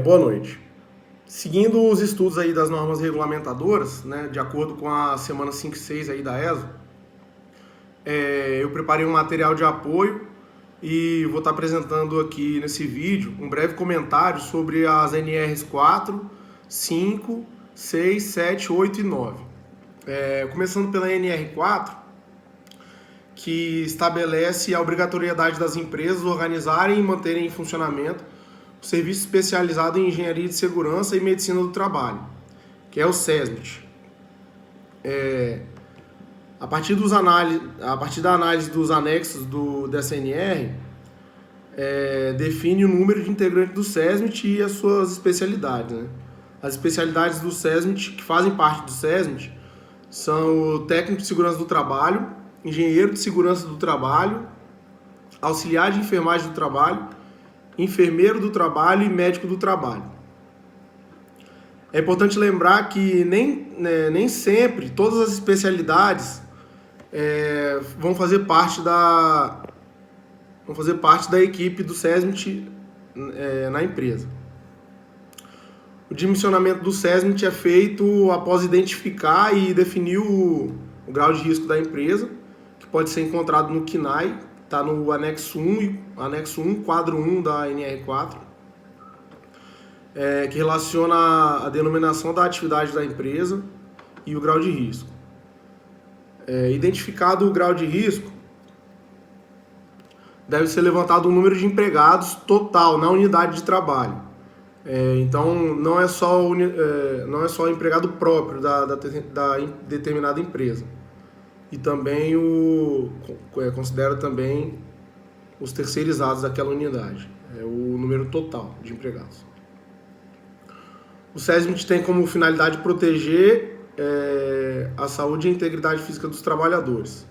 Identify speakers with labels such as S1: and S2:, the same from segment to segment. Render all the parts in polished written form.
S1: Boa noite. Seguindo os estudos aí das normas regulamentadoras, né, de acordo com a semana 5 e 6 aí da ESO, eu preparei um material de apoio e vou estar apresentando aqui nesse vídeo um breve comentário sobre as NRs 4, 5, 6, 7, 8 e 9. Começando pela NR 4, que estabelece a obrigatoriedade das empresas organizarem e manterem em funcionamento o Serviço Especializado em Engenharia de Segurança e Medicina do Trabalho, que é o SESMIT. A partir da análise dos anexos dessa NR, define o número de integrantes do SESMIT e as suas especialidades, né? As especialidades do SESMIT, que fazem parte do SESMIT, são o técnico de segurança do trabalho, engenheiro de segurança do trabalho, auxiliar de enfermagem do trabalho, enfermeiro do trabalho e médico do trabalho. É importante lembrar que nem sempre todas as especialidades vão fazer parte da equipe do SESMIT na empresa. O dimensionamento do SESMIT é feito após identificar e definir o grau de risco da empresa, que pode ser encontrado no CNAE, está no anexo 1, quadro 1 da NR4, que relaciona a denominação da atividade da empresa e o grau de risco. Identificado o grau de risco, deve ser levantado o número de empregados total na unidade de trabalho. Então, não é só o empregado próprio da determinada empresa. E também considera também os terceirizados daquela unidade, o número total de empregados. O SESMIT tem como finalidade proteger a saúde e a integridade física dos trabalhadores.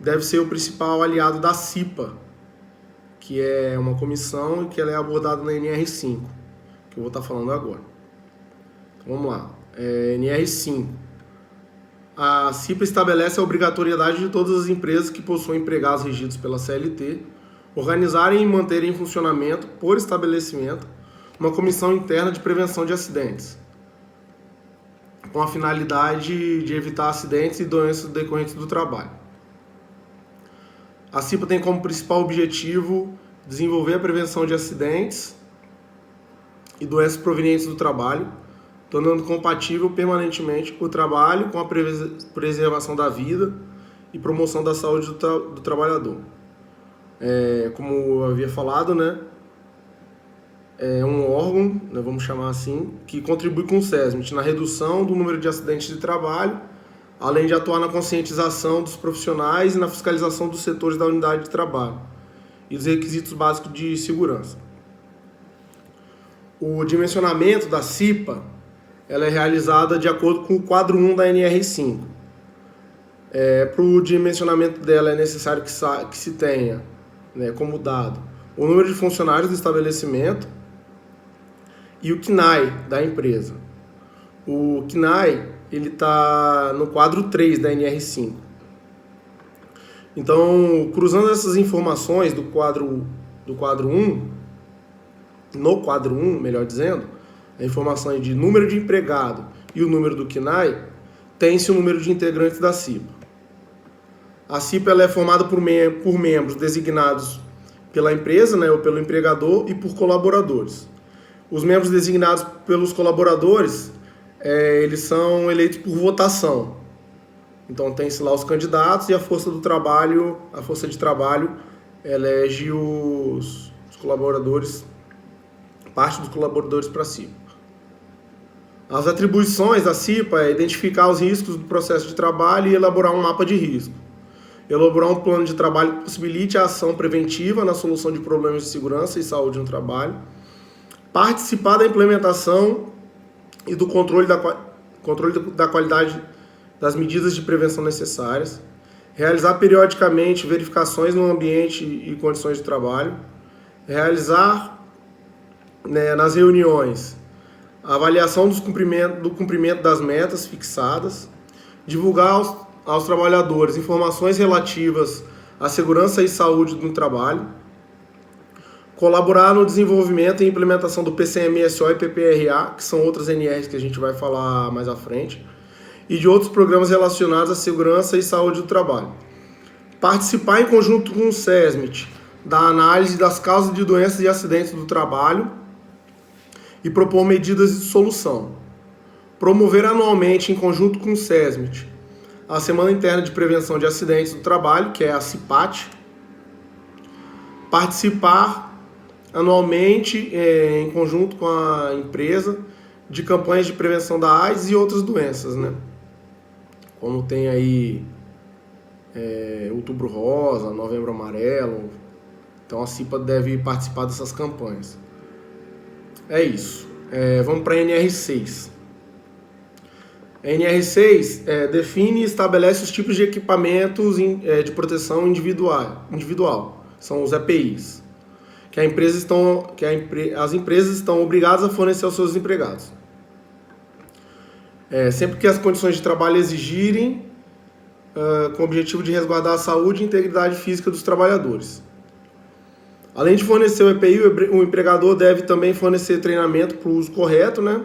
S1: Deve ser o principal aliado da CIPA, que é uma comissão e que ela é abordada na NR5, que eu vou estar falando agora. Então, vamos lá. NR5. A CIPA estabelece a obrigatoriedade de todas as empresas que possuem empregados regidos pela CLT organizarem e manterem em funcionamento, por estabelecimento, uma comissão interna de prevenção de acidentes, com a finalidade de evitar acidentes e doenças decorrentes do trabalho. A CIPA tem como principal objetivo desenvolver a prevenção de acidentes e doenças provenientes do trabalho, tornando compatível permanentemente o trabalho com a preservação da vida e promoção da saúde do trabalhador. Como eu havia falado, né, é um órgão, né, vamos chamar assim, que contribui com o SESMIT na redução do número de acidentes de trabalho, além de atuar na conscientização dos profissionais e na fiscalização dos setores da unidade de trabalho e dos requisitos básicos de segurança. O dimensionamento da CIPA ela é realizada de acordo com o quadro 1 da NR5. Para o dimensionamento dela é necessário que se tenha, né, como dado o número de funcionários do estabelecimento e o CNAE da empresa. O CNAE ele está no quadro 3 da NR5. Então, cruzando essas informações do quadro 1, no quadro 1, melhor dizendo, a informação de número de empregado e o número do CNAE, tem-se o número de integrantes da CIPA. A CIPA ela é formada por membros designados pela empresa, né, ou pelo empregador, e por colaboradores. Os membros designados pelos colaboradores, eles são eleitos por votação. Então tem-se lá os candidatos e a força de trabalho elege os colaboradores, parte dos colaboradores para a CIPA. As atribuições da CIPA é identificar os riscos do processo de trabalho e elaborar um mapa de risco. Elaborar um plano de trabalho que possibilite a ação preventiva na solução de problemas de segurança e saúde no trabalho. Participar da implementação e do controle da qualidade das medidas de prevenção necessárias. Realizar periodicamente verificações no ambiente e condições de trabalho. Realizar, né, nas reuniões a avaliação do cumprimento das metas fixadas, divulgar aos trabalhadores informações relativas à segurança e saúde no trabalho, Colaborar no desenvolvimento e implementação do PCM-SO e PPRA, que são outras NRs que a gente vai falar mais à frente, e de outros programas relacionados à segurança e saúde do trabalho. Participar em conjunto com o SESMIT da análise das causas de doenças e acidentes do trabalho e propor medidas de solução. Promover anualmente, em conjunto com o SESMIT, a Semana Interna de Prevenção de Acidentes do Trabalho, que é a CIPAT. Participar anualmente, em conjunto com a empresa, de campanhas de prevenção da AIDS e outras doenças, né? Como tem aí Outubro Rosa, Novembro Amarelo. Então a CIPA deve participar dessas campanhas. É isso. Vamos para a NR6. A NR6 define e estabelece os tipos de equipamentos de proteção individual. São os EPIs. Que as empresas estão obrigadas a fornecer aos seus empregados. Sempre que as condições de trabalho exigirem, com o objetivo de resguardar a saúde e integridade física dos trabalhadores. Além de fornecer o EPI, o empregador deve também fornecer treinamento para o uso correto, né?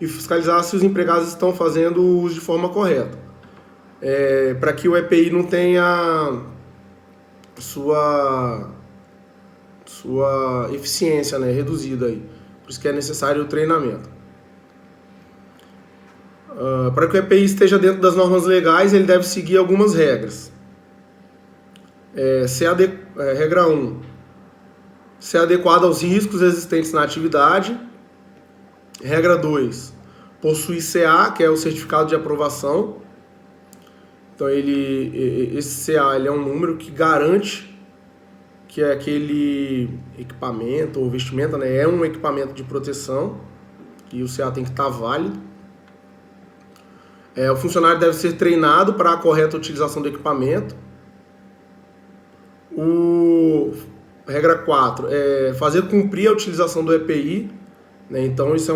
S1: E fiscalizar se os empregados estão fazendo o uso de forma correta. Para que o EPI não tenha sua eficiência, né, reduzida aí. Por isso que é necessário o treinamento. Para que o EPI esteja dentro das normas legais, ele deve seguir algumas regras. Regra 1. Ser adequado aos riscos existentes na atividade. Regra 2. Possuir CA, que é o certificado de aprovação. Então, esse CA ele é um número que garante que aquele equipamento ou vestimenta, né, é um equipamento de proteção, e o CA tem que estar válido. O funcionário deve ser treinado para a correta utilização do equipamento. Regra 4, fazer cumprir a utilização do EPI, né? Então isso é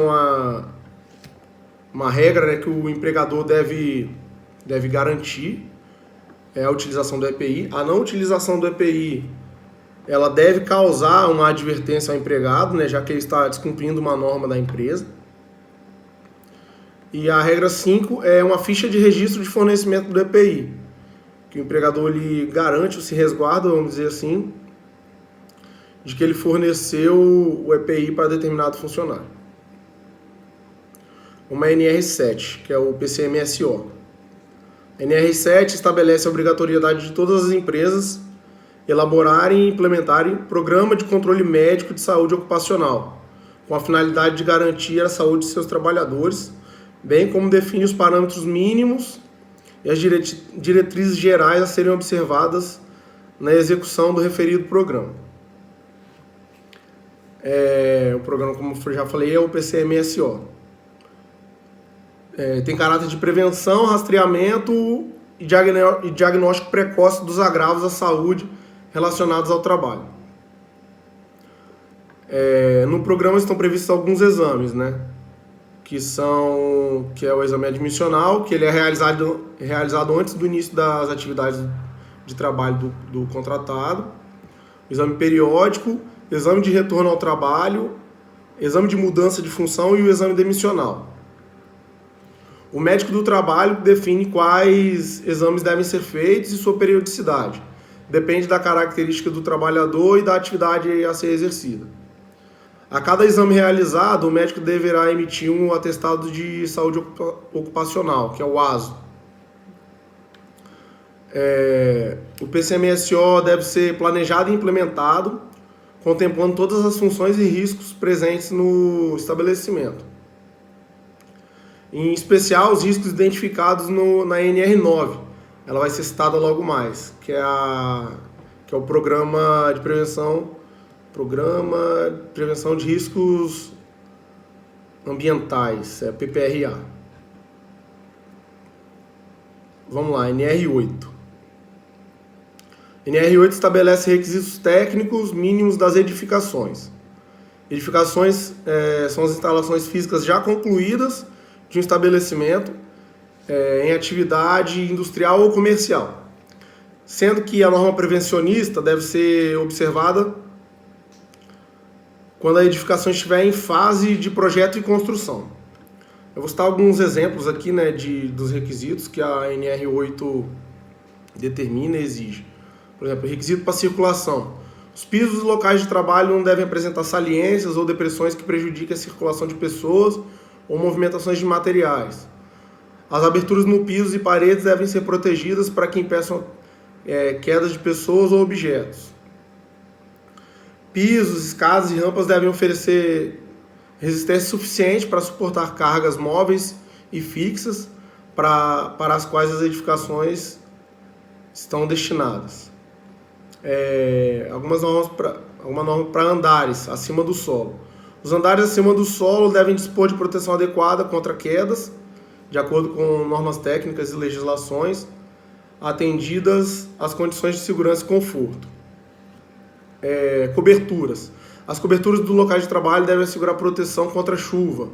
S1: uma regra, né, que o empregador deve garantir, a utilização do EPI. A não utilização do EPI, ela deve causar uma advertência ao empregado, né, já que ele está descumprindo uma norma da empresa. E a regra 5 é uma ficha de registro de fornecimento do EPI, que o empregador ele garante, ou se resguarda, vamos dizer assim, de que ele forneceu o EPI para determinado funcionário. Uma NR7, que é o PCM-SO. A NR7 estabelece a obrigatoriedade de todas as empresas elaborarem e implementarem programa de controle médico de saúde ocupacional, com a finalidade de garantir a saúde de seus trabalhadores, bem como define os parâmetros mínimos e as diretrizes gerais a serem observadas na execução do referido programa. O programa, como eu já falei, é o PCM-SO. Tem caráter de prevenção, rastreamento e diagnóstico precoce dos agravos à saúde relacionados ao trabalho. No programa estão previstos alguns exames, né? Que é o exame admissional, que ele é realizado antes do início das atividades de trabalho do contratado. O exame periódico, exame de retorno ao trabalho, exame de mudança de função e o exame demissional. O médico do trabalho define quais exames devem ser feitos e sua periodicidade. Depende da característica do trabalhador e da atividade a ser exercida. A cada exame realizado, o médico deverá emitir um atestado de saúde ocupacional, que é o ASO. O PCM-SO deve ser planejado e implementado, contemplando todas as funções e riscos presentes no estabelecimento. Em especial, os riscos identificados na NR9. Ela vai ser citada logo mais, que é o Programa de Prevenção de Riscos Ambientais, PPRA. Vamos lá, NR8. NR8 estabelece requisitos técnicos mínimos das edificações. Edificações são as instalações físicas já concluídas de um estabelecimento em atividade industrial ou comercial, sendo que a norma prevencionista deve ser observada quando a edificação estiver em fase de projeto e construção. Eu vou citar alguns exemplos aqui, né, dos requisitos que a NR8 determina e exige. Por exemplo, requisito para circulação. Os pisos dos locais de trabalho não devem apresentar saliências ou depressões que prejudiquem a circulação de pessoas ou movimentações de materiais. As aberturas no piso e paredes devem ser protegidas para que impeçam quedas de pessoas ou objetos. Pisos, escadas e rampas devem oferecer resistência suficiente para suportar cargas móveis e fixas para as quais as edificações estão destinadas. Alguma norma para andares acima do solo. Os andares acima do solo devem dispor de proteção adequada contra quedas, de acordo com normas técnicas e legislações, atendidas às condições de segurança e conforto. Coberturas. As coberturas do local de trabalho devem assegurar proteção contra chuva.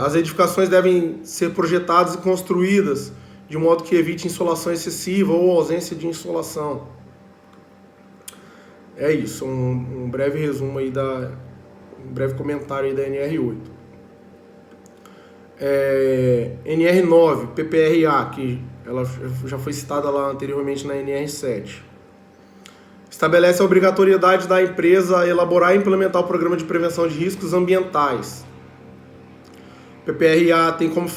S1: As edificações devem ser projetadas e construídas de modo que evite insolação excessiva ou ausência de insolação. É isso, um breve resumo aí um breve comentário aí da NR8. NR9, PPRA, que ela já foi citada lá anteriormente na NR7. Estabelece a obrigatoriedade da empresa elaborar e implementar o programa de prevenção de riscos ambientais. PPRA tem como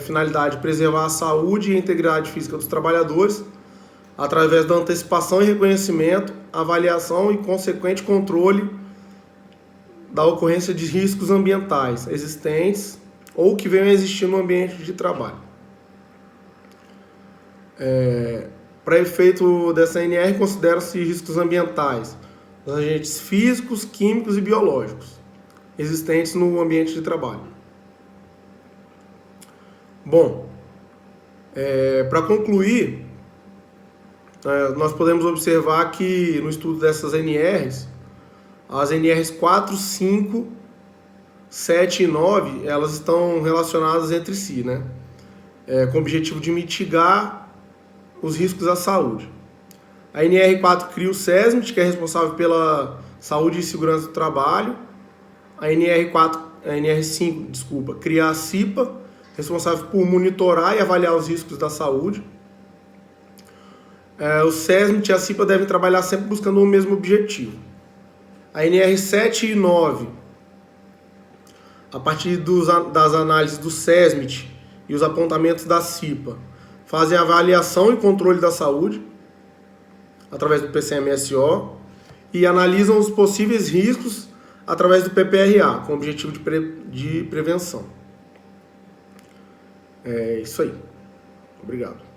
S1: finalidade preservar a saúde e a integridade física dos trabalhadores através da antecipação e reconhecimento, avaliação e consequente controle da ocorrência de riscos ambientais existentes ou que venham a existir no ambiente de trabalho. Para efeito dessa NR, consideram-se riscos ambientais os agentes físicos, químicos e biológicos existentes no ambiente de trabalho. Bom, para concluir, nós podemos observar que no estudo dessas NRs, as NRs 4, 5, 7 e 9, elas estão relacionadas entre si, né? Com o objetivo de mitigar os riscos à saúde. A NR4 cria o SESMIT, que é responsável pela saúde e segurança do trabalho. A NR5, cria a CIPA, responsável por monitorar e avaliar os riscos da saúde. O SESMIT e a CIPA devem trabalhar sempre buscando o mesmo objetivo. A NR7 e 9, a partir das análises do SESMIT e os apontamentos da CIPA, fazem avaliação e controle da saúde através do PCMSO e analisam os possíveis riscos através do PPRA, com o objetivo de prevenção. É isso aí. Obrigado.